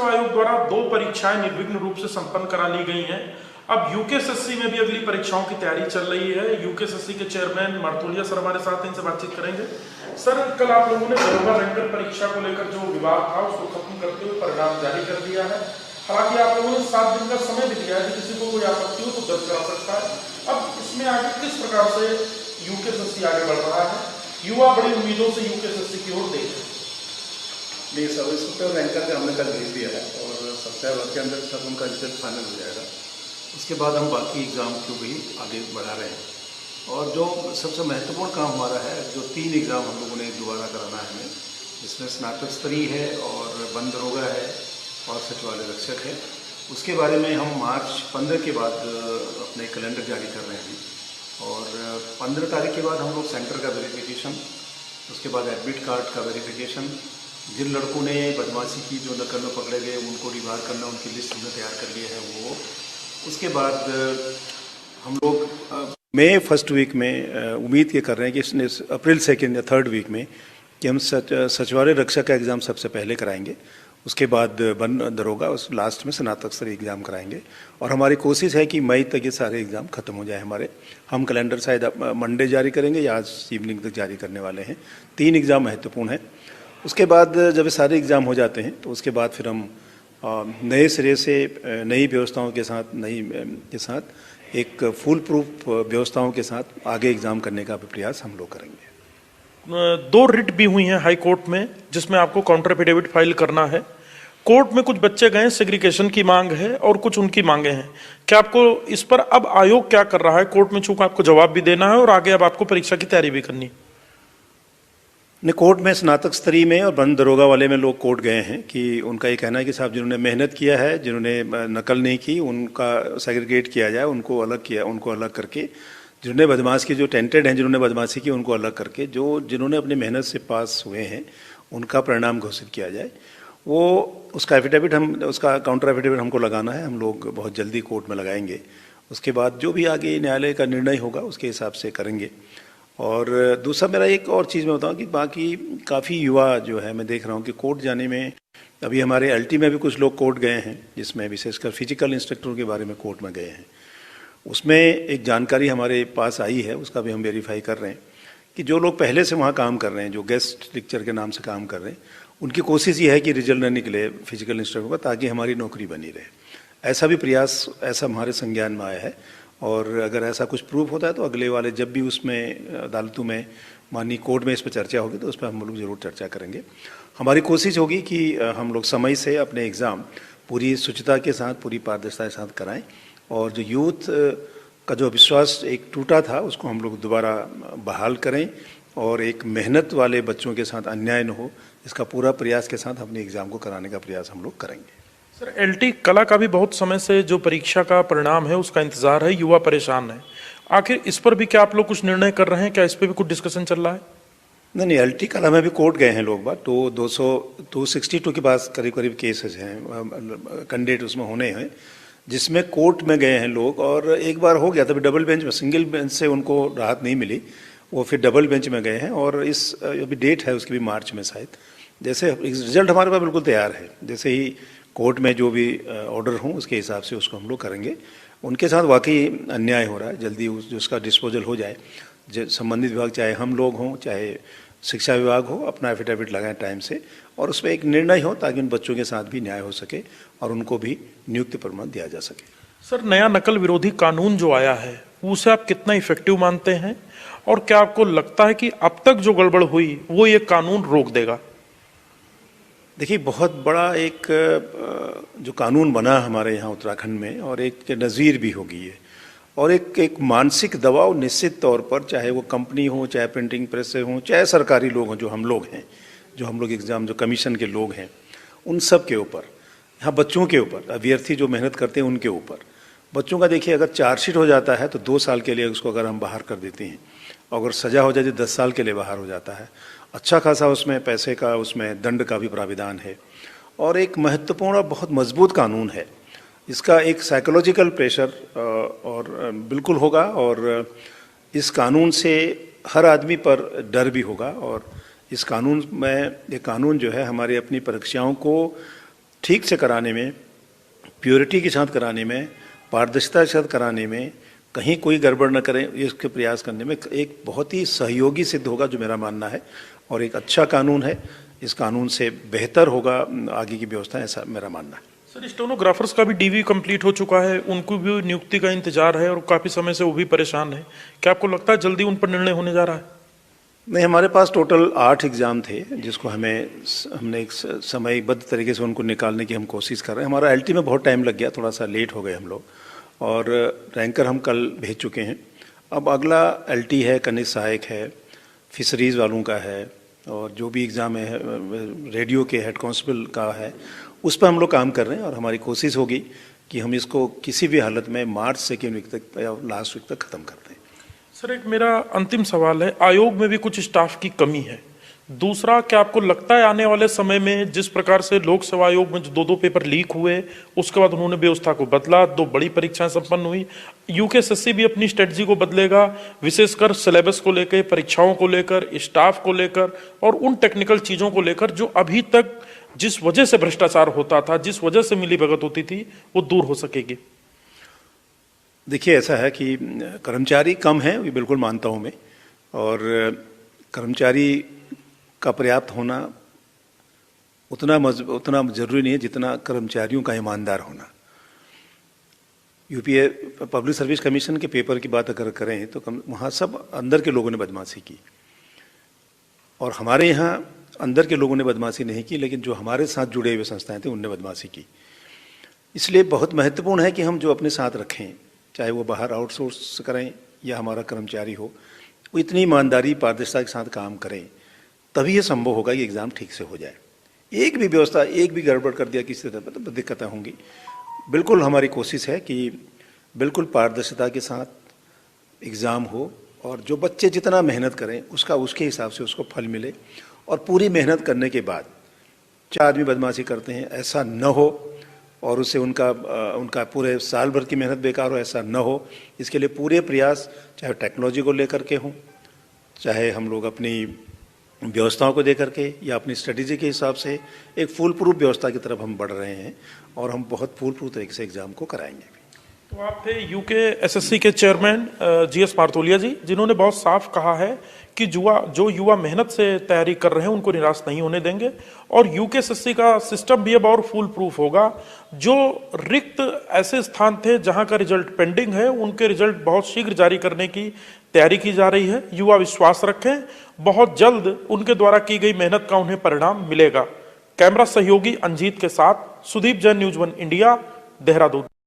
सेवा आयोग द्वारा 2 परीक्षाएं निर्विघ्न रूप से संपन्न करा ली गई हैं। अब यूकेएसएससी में भी अगली परीक्षाओं की तैयारी चल रही है। यूकेएसएससी के चेयरमैन मार्थोलिया सर हमारे साथ हैं, इनसे बातचीत करेंगे। सर, कल आप लोगों ने गलोबल रैंकर परीक्षा को लेकर जो विवाद था उसको खत्म करते हुए परिणाम जारी कर दिया है। हालांकि आप लोगों ने 7 दिन का समय भी दिया है कि किसी को कोई आपत्ति हो तो दर्ज करा सकता है। अब इसमें आगे किस प्रकार से यूकेएसएससी आगे बढ़ रहा है? युवा बड़ी उम्मीदों से यूकेएसएससी की ओर देख रहे हैं। नहीं, सब इंस्पेक्टर रैंकर का हमने कल भेज दिया है और सप्ताह भर के अंदर सब उनका रिजल्ट फाइनल हो जाएगा। उसके बाद हम बाकी एग्ज़ाम को भी आगे बढ़ा रहे हैं। और जो सबसे महत्वपूर्ण काम हमारा है, जो 3 एग्ज़ाम हम लोगों ने दोबारा कराना है हमें, जिसमें स्नातक स्तरीय है और वन दरोगा है और सचिवालय रक्षक है। उसके बारे में हम मार्च 15 के बाद अपने कैलेंडर जारी कर रहे हैं और 15 तारीख के बाद हम लोग सेंटर का वेरिफिकेशन, उसके बाद एडमिट कार्ड का वेरिफिकेशन, जिन लड़कों ने बदमाशी की जो नकल में पकड़े गए उनको रिवार करना, उनकी लिस्ट हमने तैयार कर ली है वो। उसके बाद हम लोग मई फर्स्ट वीक में उम्मीद ये कर रहे हैं कि अप्रैल 2nd या 3rd वीक में कि हम सचिवालय रक्षक का एग्ज़ाम सबसे पहले कराएंगे। उसके बाद वन दरोगा, उस लास्ट में स्नातक स्तरीय एग्ज़ाम कराएंगे। और हमारी कोशिश है कि मई तक ये सारे एग्ज़ाम ख़त्म हो जाए हमारे। हम कैलेंडर शायद मंडे जारी करेंगे या आज इवनिंग तक जारी करने वाले हैं। 3 एग्ज़ाम महत्वपूर्ण हैं। उसके बाद जब सारे एग्ज़ाम हो जाते हैं तो उसके बाद फिर हम नए सिरे से नई व्यवस्थाओं के साथ एक फुल प्रूफ व्यवस्थाओं के साथ आगे एग्ज़ाम करने का प्रयास हम लोग करेंगे। 2 रिट भी हुई हैं हाई कोर्ट में जिसमें आपको काउंटर एफिडेविट फाइल करना है। कोर्ट में कुछ बच्चे गए, सेग्रीगेशन की मांग है और कुछ उनकी मांगे हैं। क्या आपको इस पर अब आयोग क्या कर रहा है? कोर्ट में चूंकि आपको जवाब भी देना है और आगे अब आपको परीक्षा की तैयारी भी करनी है। कोर्ट में स्नातक स्तरीय में और वन दरोगा वाले में लोग कोर्ट गए हैं कि उनका ये कहना है कि साहब जिन्होंने मेहनत किया है, जिन्होंने नकल नहीं की, उनका सेग्रीगेट किया जाए, उनको अलग करके, जिन्होंने बदमाश की, जो टेंटेड हैं, जिन्होंने बदमाशी की उनको अलग करके, जिन्होंने अपनी मेहनत से पास हुए हैं उनका परिणाम घोषित किया जाए। उसका काउंटर एफिडेविट हमको लगाना है। हम लोग बहुत जल्दी कोर्ट में लगाएंगे। उसके बाद जो भी आगे न्यायालय का निर्णय होगा उसके हिसाब से करेंगे। और दूसरा मेरा एक और चीज़ मैं बताऊं कि बाकी काफ़ी युवा जो है मैं देख रहा हूं कि कोर्ट जाने में, अभी हमारे एलटी में भी कुछ लोग कोर्ट गए हैं, जिसमें विशेषकर फिजिकल इंस्ट्रक्टरों के बारे में कोर्ट में गए हैं। उसमें एक जानकारी हमारे पास आई है, उसका भी हम वेरीफाई कर रहे हैं कि जो लोग पहले से वहाँ काम कर रहे हैं, जो गेस्ट लेक्चर के नाम से काम कर रहे हैं, उनकी कोशिश ये है कि रिजल्ट न निकले फिजिकल इंस्ट्रक्टर का, ताकि हमारी नौकरी बनी रहे। ऐसा भी प्रयास ऐसा हमारे संज्ञान में आया है। और अगर ऐसा कुछ प्रूफ होता है तो अगले वाले जब भी उसमें अदालतों में, माननीय कोर्ट में इस पर चर्चा होगी तो उस पर हम लोग ज़रूर चर्चा करेंगे। हमारी कोशिश होगी कि हम लोग समय से अपने एग्ज़ाम पूरी शुचिता के साथ, पूरी पारदर्शिता के साथ कराएं और जो यूथ का जो विश्वास एक टूटा था उसको हम लोग दोबारा बहाल करें और एक मेहनत वाले बच्चों के साथ अन्याय न हो, इसका पूरा प्रयास के साथ अपने एग्ज़ाम को कराने का प्रयास हम लोग करेंगे। सर, एलटी कला का भी बहुत समय से जो परीक्षा का परिणाम है उसका इंतजार है, युवा परेशान है। आखिर इस पर भी क्या आप लोग कुछ निर्णय कर रहे हैं? क्या इस पर भी कुछ डिस्कशन चल रहा है? नहीं, एलटी कला में भी कोर्ट गए हैं लोग बात, तो 262 के पास करीब केसेस हैं, कैंडिडेट उसमें होने हैं, जिसमें कोर्ट में गए हैं लोग। और एक बार हो गया था डबल बेंच में, सिंगल बेंच से उनको राहत नहीं मिली, वो फिर डबल बेंच में गए हैं। और इस अभी डेट है उसकी भी मार्च में शायद। जैसे रिजल्ट हमारे पास बिल्कुल तैयार है, जैसे ही कोर्ट में जो भी ऑर्डर हों उसके हिसाब से उसको हम लोग करेंगे। उनके साथ वाकई अन्याय हो रहा है, जल्दी उसका डिस्पोजल हो जाए। संबंधित विभाग, चाहे हम लोग हों चाहे शिक्षा विभाग हो, अपना एफिडेविट लगाएं टाइम से और उस पर एक निर्णय हो ताकि उन बच्चों के साथ भी न्याय हो सके और उनको भी नियुक्ति प्रमाण दिया जा सके। सर, नया नकल विरोधी कानून जो आया है उसे आप कितना इफेक्टिव मानते हैं और क्या आपको लगता है कि अब तक जो गड़बड़ हुई वो ये कानून रोक देगा? देखिए, बहुत बड़ा एक जो कानून बना हमारे यहाँ उत्तराखंड में और एक नज़ीर भी होगी ये, और एक मानसिक दबाव निश्चित तौर पर, चाहे वो कंपनी हो, चाहे प्रिंटिंग प्रेस से हो, चाहे सरकारी लोग हों, जो हम लोग एग्ज़ाम जो कमीशन के लोग हैं, उन सब के ऊपर, यहाँ बच्चों के ऊपर, अभ्यर्थी जो मेहनत करते हैं उनके ऊपर। बच्चों का देखिए, अगर चार्जशीट हो जाता है तो 2 साल के लिए उसको अगर हम बाहर कर देते हैं, अगर सज़ा हो जाती है 10 साल के लिए बाहर हो जाता है। अच्छा खासा उसमें पैसे का, उसमें दंड का भी प्राविधान है और एक महत्वपूर्ण और बहुत मजबूत कानून है। इसका एक साइकोलॉजिकल प्रेशर और बिल्कुल होगा और इस कानून से हर आदमी पर डर भी होगा। और इस कानून में, ये कानून जो है हमारी अपनी परीक्षाओं को ठीक से कराने में, प्योरिटी के साथ कराने में, पारदर्शिता के साथ कराने में, कहीं कोई गड़बड़ न करें इसके प्रयास करने में एक बहुत ही सहयोगी सिद्ध होगा, जो मेरा मानना है। और एक अच्छा कानून है, इस कानून से बेहतर होगा आगे की व्यवस्था, ऐसा मेरा मानना है। सर, स्टेनोग्राफर्स का भी डीवी कंप्लीट हो चुका है, उनको भी नियुक्ति का इंतजार है और काफी समय से वो भी परेशान है। क्या आपको लगता है जल्दी उन पर निर्णय होने जा रहा है? नहीं, हमारे पास टोटल 8 एग्ज़ाम थे, जिसको हमने एक समयबद्ध तरीके से उनको निकालने की हम कोशिश कर रहे हैं। हमारा एलटी में बहुत टाइम लग गया, थोड़ा सा लेट हो गए हम लोग, और रैंकर हम कल भेज चुके हैं। अब अगला एलटी है, कनिष्ठ सहायक है, फिशरीज़ वालों का है, और जो भी एग्ज़ाम है रेडियो के हेड कांस्टेबल का है, उस पर हम लोग काम कर रहे हैं। और हमारी कोशिश होगी कि हम इसको किसी भी हालत में मार्च सेकेंड वीक तक या लास्ट वीक तक ख़त्म कर दें। सर, एक मेरा अंतिम सवाल है, आयोग में भी कुछ स्टाफ की कमी है। दूसरा, क्या आपको लगता है आने वाले समय में जिस प्रकार से लोक सेवा आयोग में जो 2 पेपर लीक हुए, उसके बाद उन्होंने व्यवस्था को बदला, 2 बड़ी परीक्षाएं संपन्न हुई, यूकेएसएससी भी अपनी स्ट्रेटजी को बदलेगा, विशेषकर सिलेबस को लेकर, परीक्षाओं को लेकर, स्टाफ को लेकर और उन टेक्निकल चीजों को लेकर जो अभी तक जिस वजह से भ्रष्टाचार होता था, जिस वजह से मिलीभगत होती थी, वो दूर हो सकेगी? देखिए, ऐसा है कि कर्मचारी कम है, ये बिल्कुल मानता हूँ मैं, और कर्मचारी का पर्याप्त होना उतना जरूरी नहीं है जितना कर्मचारियों का ईमानदार होना। यूपीए पब्लिक सर्विस कमीशन के पेपर की बात अगर करें तो वहाँ सब अंदर के लोगों ने बदमाशी की, और हमारे यहाँ अंदर के लोगों ने बदमाशी नहीं की, लेकिन जो हमारे साथ जुड़े हुए संस्थाएं थे उनने बदमाशी की। इसलिए बहुत महत्वपूर्ण है कि हम जो अपने साथ रखें, चाहे वो बाहर आउटसोर्स करें या हमारा कर्मचारी हो, वो इतनी ईमानदारी पारदर्शिता के साथ काम करें, तभी ये संभव होगा कि एग्ज़ाम ठीक से हो जाए। एक भी व्यवस्था, एक भी गड़बड़ कर दिया किसी तरह पर तो दिक्कतें होंगी। बिल्कुल हमारी कोशिश है कि बिल्कुल पारदर्शिता के साथ एग्ज़ाम हो, और जो बच्चे जितना मेहनत करें उसके हिसाब से उसको फल मिले। और पूरी मेहनत करने के बाद 4 आदमी बदमाशी करते हैं, ऐसा न हो, और उससे उनका पूरे साल भर की मेहनत बेकार हो, ऐसा न हो। इसके लिए पूरे प्रयास, चाहे टेक्नोलॉजी को लेकर के हों, चाहे हम लोग अपनी व्यवस्थाओं को देकर के या अपनी स्ट्रेटेजी के हिसाब से, एक फुल प्रूफ व्यवस्था की तरफ हम बढ़ रहे हैं, और हम बहुत फुल प्रूफ तरीके से एग्ज़ाम को कराएंगे। तो आप थे यूकेएसएससी के चेयरमैन जीएस मारतोलिया जी, जिन्होंने बहुत साफ कहा है कि जो युवा मेहनत से तैयारी कर रहे हैं उनको निराश नहीं होने देंगे, और यूकेएसएससी का सिस्टम भी अब और फुल प्रूफ होगा। जो रिक्त ऐसे स्थान थे जहां का रिजल्ट पेंडिंग है, उनके रिजल्ट बहुत शीघ्र जारी करने की तैयारी की जा रही है। युवा विश्वास रखें, बहुत जल्द उनके द्वारा की गई मेहनत का उन्हें परिणाम मिलेगा। कैमरा सहयोगी अंजीत के साथ सुदीप जैन, न्यूज़ 1 इंडिया, देहरादून।